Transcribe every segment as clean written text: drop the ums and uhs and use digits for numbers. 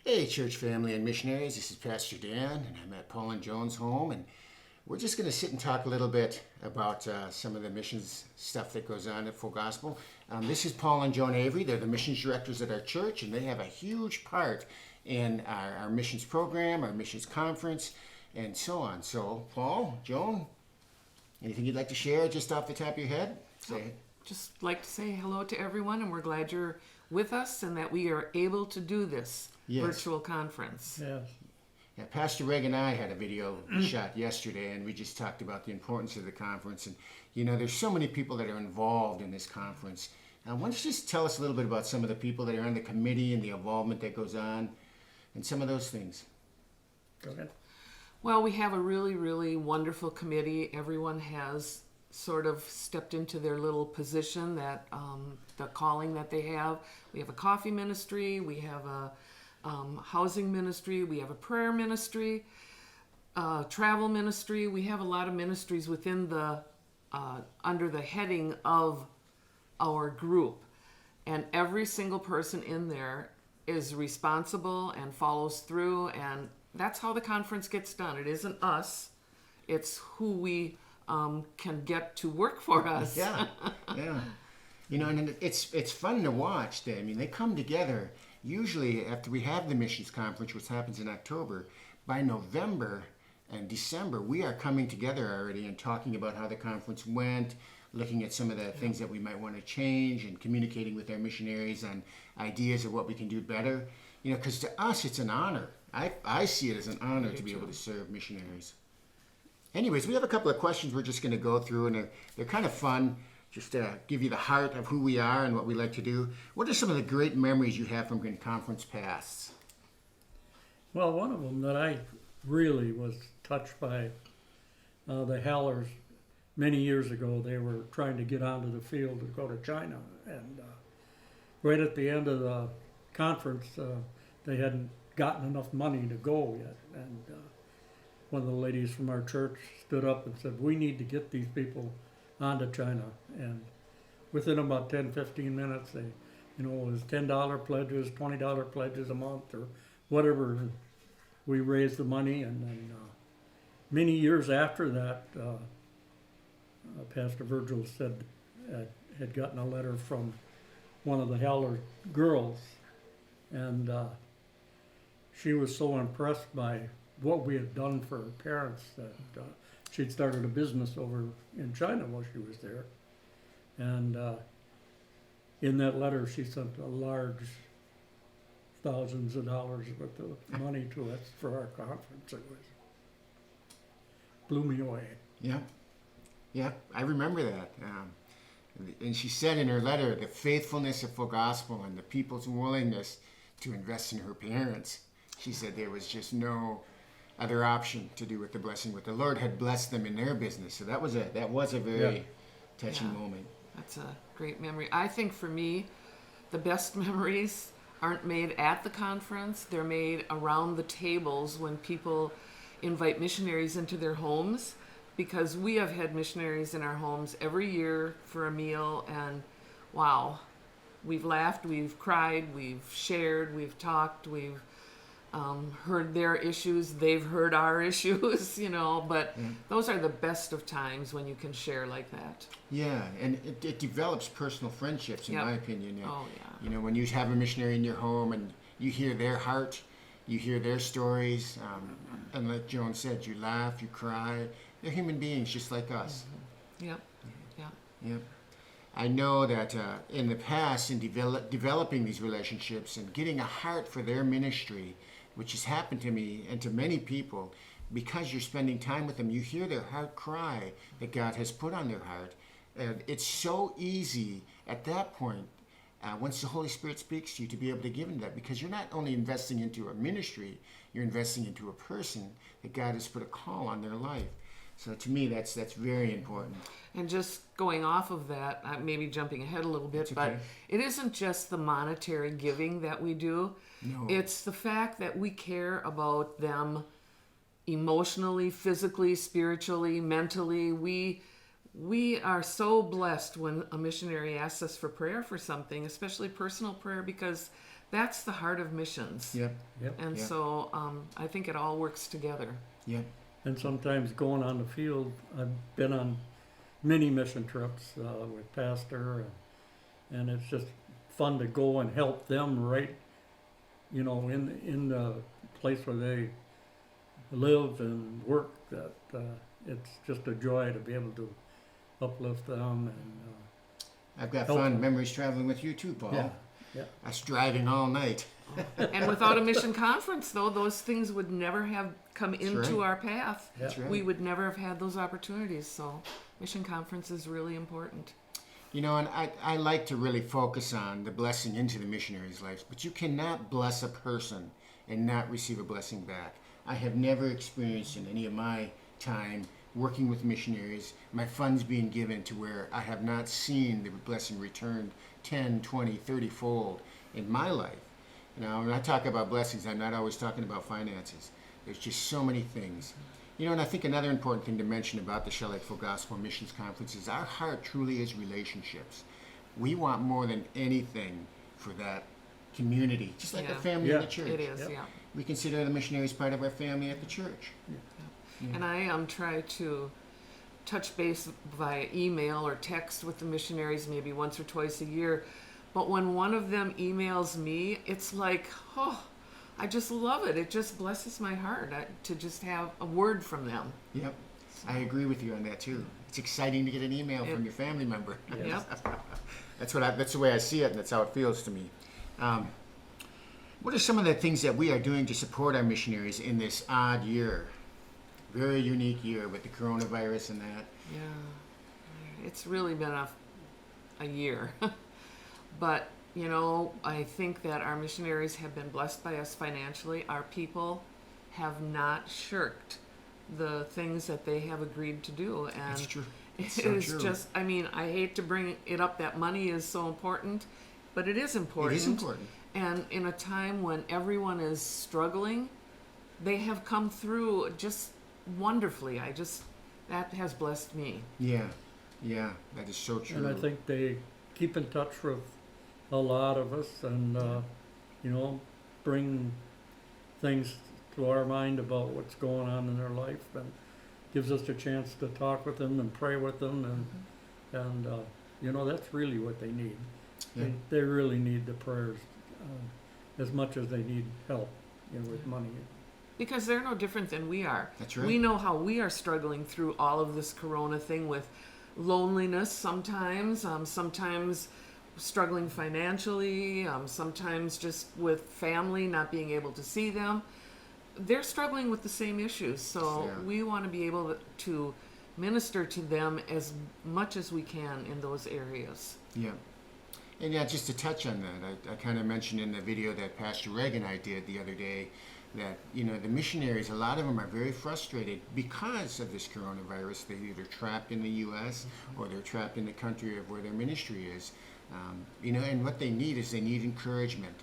Hey, church family and missionaries, this is Pastor Dan, and I'm at Paul and Joan's home, and we're just going to sit and talk a little bit about some of the missions stuff that goes on at Full Gospel. This is Paul and Joan Avery. They're the missions directors at our church, and they have a huge part in our missions program, our missions conference, and so on. So, Paul, Joan, anything you'd like to share just off the top of your head? Just like to say hello to everyone, and we're glad you're with us and that we are able to do this virtual conference. Yes. Yeah, Pastor Reg and I had a video shot yesterday, and we just talked about the importance of the conference. And, you know, there's so many people that are involved in this conference. Why don't you just tell us a little bit about some of the people that are on the committee and the involvement that goes on and some of those things? Go ahead. Well, we have a really, really wonderful committee. Everyone has sort of stepped into their little position, that the calling that they have. We have a coffee ministry, we have a housing ministry, we have a prayer ministry, travel ministry. We have a lot of ministries within the under the heading of our group, and every single person in there is responsible and follows through, and that's how the conference gets done. It isn't us, it's who we can get to work for us. Yeah. You know, and it's fun to watch. I mean, they come together. Usually after we have the missions conference, which happens in October, by November and December, we are coming together already and talking about how the conference went, looking at some of the things that we might want to change, and communicating with our missionaries on ideas of what we can do better. You know, because to us, it's an honor. I see it as an honor to be able to serve missionaries. Anyways, we have a couple of questions we're just going to go through, and they're kind of fun, just to give you the heart of who we are and what we like to do. What are some of the great memories you have from conference pasts? Well, one of them that I really was touched by, the Hallers, many years ago, they were trying to get onto the field to go to China. And right at the end of the conference, they hadn't gotten enough money to go yet. And one of the ladies from our church stood up and said, we need to get these people onto China. And within about 10, 15 minutes, they, it was $10 pledges, $20 pledges a month, or whatever. We raised the money, and then many years after that, Pastor Virgil said had gotten a letter from one of the Heller girls, and she was so impressed by what we had done for her parents that she'd started a business over in China while she was there. And in that letter, she sent a large thousands of dollars worth of money to us for our conference. It blew me away. Yeah, I remember that. And she said in her letter, the faithfulness of Full Gospel and the people's willingness to invest in her parents. She said there was just no other option to do with the blessing. What the Lord had blessed them in their business. So that was a very touching moment. That's a great memory. I think for me, the best memories aren't made at the conference. They're made around the tables when people invite missionaries into their homes, because we have had missionaries in our homes every year for a meal, and wow, we've laughed, we've cried, we've shared, we've talked, we've heard their issues, they've heard our issues, but those are the best of times when you can share like that. Yeah, and it develops personal friendships, in my opinion. Oh, yeah. When you have a missionary in your home and you hear their heart, you hear their stories, and like Joan said, you laugh, you cry. They're human beings just like us. Mm-hmm. Yep. I know that in the past, in developing these relationships and getting a heart for their ministry, which has happened to me and to many people, because you're spending time with them, you hear their heart cry that God has put on their heart. And it's so easy at that point, once the Holy Spirit speaks to you, to be able to give them that, because you're not only investing into a ministry, you're investing into a person that God has put a call on their life. So to me, that's very important. And just going off of that, maybe jumping ahead a little bit, but it isn't just the monetary giving that we do. No. It's the fact that we care about them emotionally, physically, spiritually, mentally. We we are so blessed when a missionary asks us for prayer for something, especially personal prayer, because that's the heart of missions. Yep. And Yep. so I think it all works together. Yep. And sometimes going on the field, I've been on many mission trips with Pastor, and it's just fun to go and help them right, in the place where they live and work. That it's just a joy to be able to uplift them and I've got Help. fond memories traveling with you too, Paul. yeah. Us driving all night. And without a mission conference, though, those things would never have come into right. our path. That's right. We would never have had those opportunities. So mission conference is really important. You know, and I like to really focus on the blessing into the missionaries' lives, but you cannot bless a person and not receive a blessing back. I have never experienced in any of my time working with missionaries, my funds being given to where I have not seen the blessing returned 10, 20, 30-fold in my life. Now, when I talk about blessings, I'm not always talking about finances. There's just so many things. You know, and I think another important thing to mention about the Shell Lake Full Gospel Missions Conference is our heart truly is relationships. We want more than anything for that community, just like Yeah. a family in the church. It is, Yep. yeah. We consider the missionaries part of our family at the church. And I try to touch base via email or text with the missionaries maybe once or twice a year. But when one of them emails me, it's like, oh, I just love it. It just blesses my heart to just have a word from them. Yep, I agree with you on that too. It's exciting to get an email from your family member. Yep. That's the way I see it, and that's how it feels to me. What are some of the things that we are doing to support our missionaries in this odd year? Very unique year with the coronavirus and that. Yeah. It's really been a year. But, I think that our missionaries have been blessed by us financially. Our people have not shirked the things that they have agreed to do. And That's true. It's it so is true. just, I hate to bring it up that money is so important, but it is important. It is important. And in a time when everyone is struggling, they have come through just wonderfully. That has blessed me. Yeah, that is so true. And I think they keep in touch with a lot of us and, bring things to our mind about what's going on in their life and gives us a chance to talk with them and pray with them. And that's really what they need. Yeah. They really need the prayers as much as they need help with money. Because they're no different than we are. That's right. We know how we are struggling through all of this corona thing with loneliness sometimes, sometimes struggling financially, sometimes just with family, not being able to see them. They're struggling with the same issues. So Yeah. we want to be able to minister to them as much as we can in those areas. Yeah. And just to touch on that, I kind of mentioned in the video that Pastor Reg and I did the other day that, the missionaries, a lot of them are very frustrated because of this coronavirus. They're either trapped in the U.S. or they're trapped in the country of where their ministry is. And what they need is encouragement.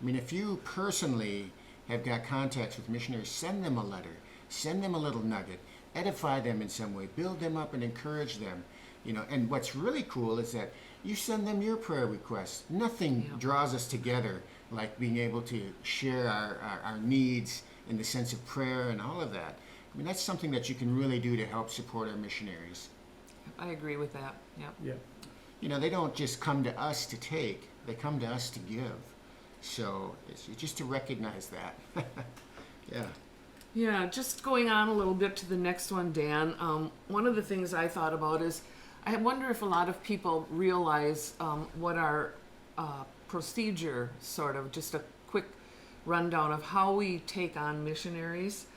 If you personally have got contacts with missionaries, send them a letter, send them a little nugget, edify them in some way, build them up and encourage them. And what's really cool is that you send them your prayer requests. Nothing draws us together like being able to share our needs in the sense of prayer and all of that. That's something that you can really do to help support our missionaries. I agree with that. Yeah. Yeah. They don't just come to us to take, they come to us to give. So it's just to recognize that. Yeah. Yeah, just going on a little bit to the next one, Dan. One of the things I thought about is I wonder if a lot of people realize what our procedure, sort of, just a quick rundown of how we take on missionaries,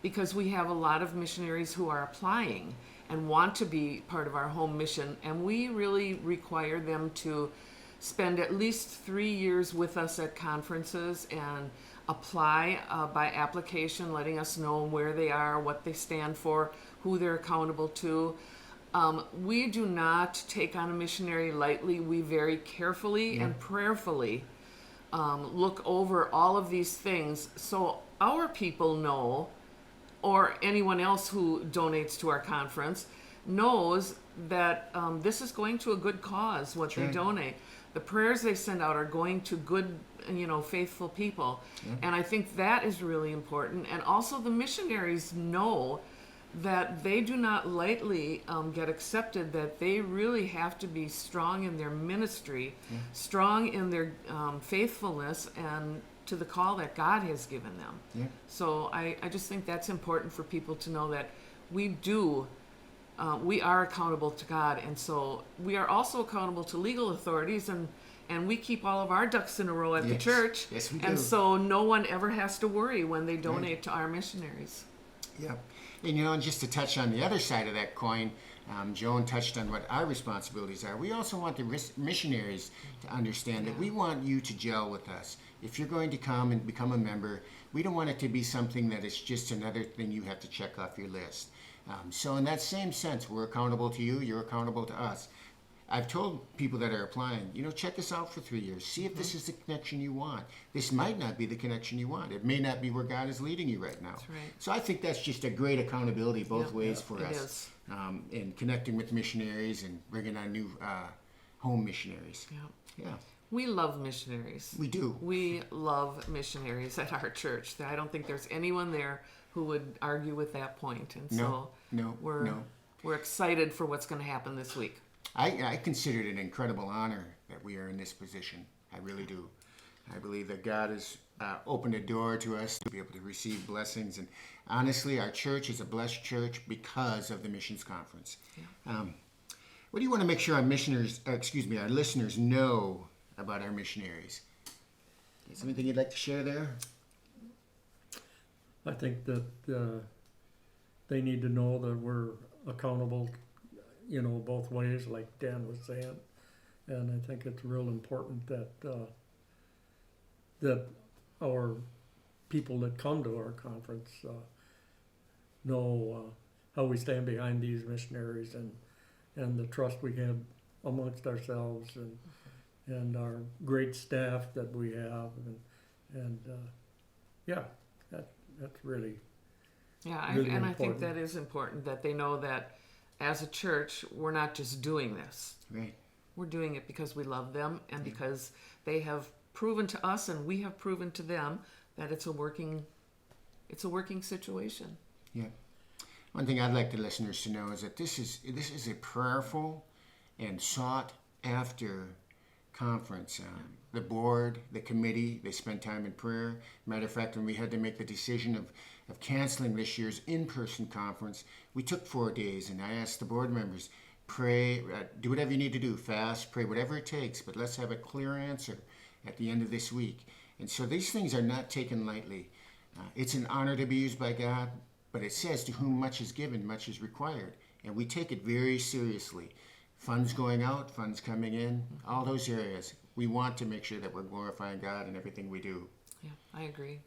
because we have a lot of missionaries who are applying and want to be part of our home mission, and we really require them to spend at least 3 years with us at conferences and apply by application, letting us know where they are, what they stand for, who they're accountable to. We do not take on a missionary lightly. We very carefully and prayerfully look over all of these things so our people know, or anyone else who donates to our conference knows that this is going to a good cause, what they right. donate. The prayers they send out are going to good, faithful people. And I think that is really important. And also the missionaries know that they do not lightly get accepted, that they really have to be strong in their ministry, strong in their faithfulness and to the call that God has given them. Yeah. So I just think that's important for people to know that we are accountable to God, and so we are also accountable to legal authorities, and we keep all of our ducks in a row at the Yes. church. Yes, we do. And so no one ever has to worry when they donate to our missionaries. Yeah. And and just to touch on the other side of that coin, Joan touched on what our responsibilities are. We also want the missionaries to understand that we want you to gel with us. If you're going to come and become a member, we don't want it to be something that is just another thing you have to check off your list. So in that same sense, we're accountable to you, you're accountable to us. I've told people that are applying, check us out for 3 years. See if this is the connection you want. This might not be the connection you want. It may not be where God is leading you right now. That's right. So I think that's just a great accountability both ways for it us is. in connecting with missionaries and bringing on new home missionaries. Yeah. Yeah, We love missionaries. we do. We love missionaries at our church. I don't think there's anyone there who would argue with that point. And so No. we're excited for what's going to happen this week. I consider it an incredible honor that we are in this position. I really do. I believe that God has opened a door to us to be able to receive blessings. And honestly, our church is a blessed church because of the missions conference. Yeah. What do you want to make sure our our listeners know about our missionaries? Is there anything you'd like to share there? I think that they need to know that we're accountable, both ways, like Dan was saying. And I think it's real important that that our people that come to our conference know how we stand behind these missionaries and the trust we have amongst ourselves and our great staff that we have that's really really I think important. that is important, that they know that as a church, we're not just doing this. Right. We're doing it because we love them and because they have proven to us and we have proven to them that it's a working situation. Yeah. One thing I'd like the listeners to know is that this is a prayerful and sought after conference. The board, the committee, they spend time in prayer. Matter of fact, when we had to make the decision of canceling this year's in-person conference, we took 4 days, and I asked the board members, pray, do whatever you need to do, fast, pray, whatever it takes, but let's have a clear answer at the end of this week. And so these things are not taken lightly. It's an honor to be used by God, but it says to whom much is given, much is required. And we take it very seriously. Funds going out, funds coming in, all those areas. We want to make sure that we're glorifying God in everything we do. Yeah, I agree.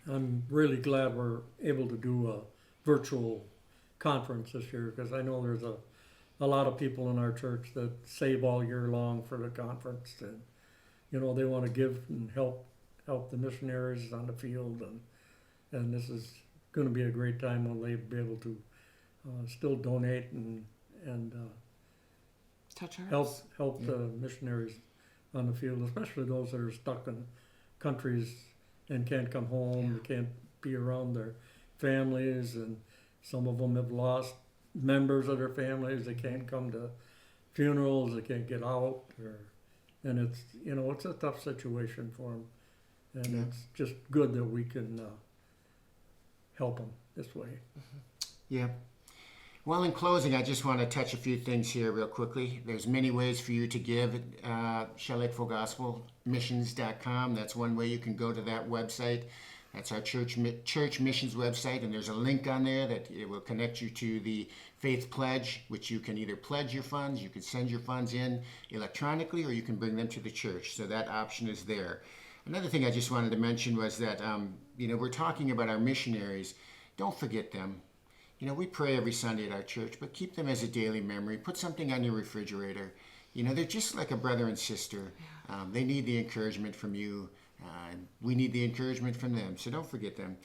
I'm really glad we're able to do a virtual conference this year because I know there's a lot of people in our church that save all year long for the conference, and they want to give and help the missionaries on the field, and this is going to be a great time when they be able to still donate and Touch hearts. help the missionaries on the field, especially those that are stuck in countries and can't come home, they can't be around their families, and some of them have lost members of their families. They can't come to funerals, they can't get out, and it's it's a tough situation for them, and it's just good that we can help them this way. Yeah. Well, in closing, I just want to touch a few things here real quickly. There's many ways for you to give at ShellLakeFullGospelMissions.com. That's one way you can go to that website. That's our church missions website, and there's a link on there that it will connect you to the Faith Pledge, which you can either pledge your funds, you can send your funds in electronically, or you can bring them to the church. So that option is there. Another thing I just wanted to mention was that, we're talking about our missionaries. Don't forget them. We pray every Sunday at our church, but keep them as a daily memory. Put something on your refrigerator. They're just like a brother and sister. They need the encouragement from you. We need the encouragement from them, so don't forget them.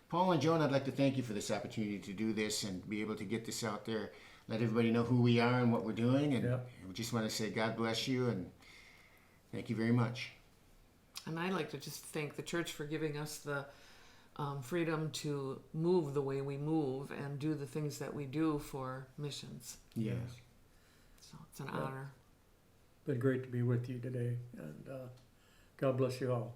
Paul and Joan, I'd like to thank you for this opportunity to do this and be able to get this out there. let everybody know who we are and what we're doing. And Yep. we just want to say God bless you and thank you very much. And I'd like to just thank the church for giving us the freedom to move the way we move and do the things that we do for missions. Yes. So it's an honor. Been great to be with you today, and God bless you all.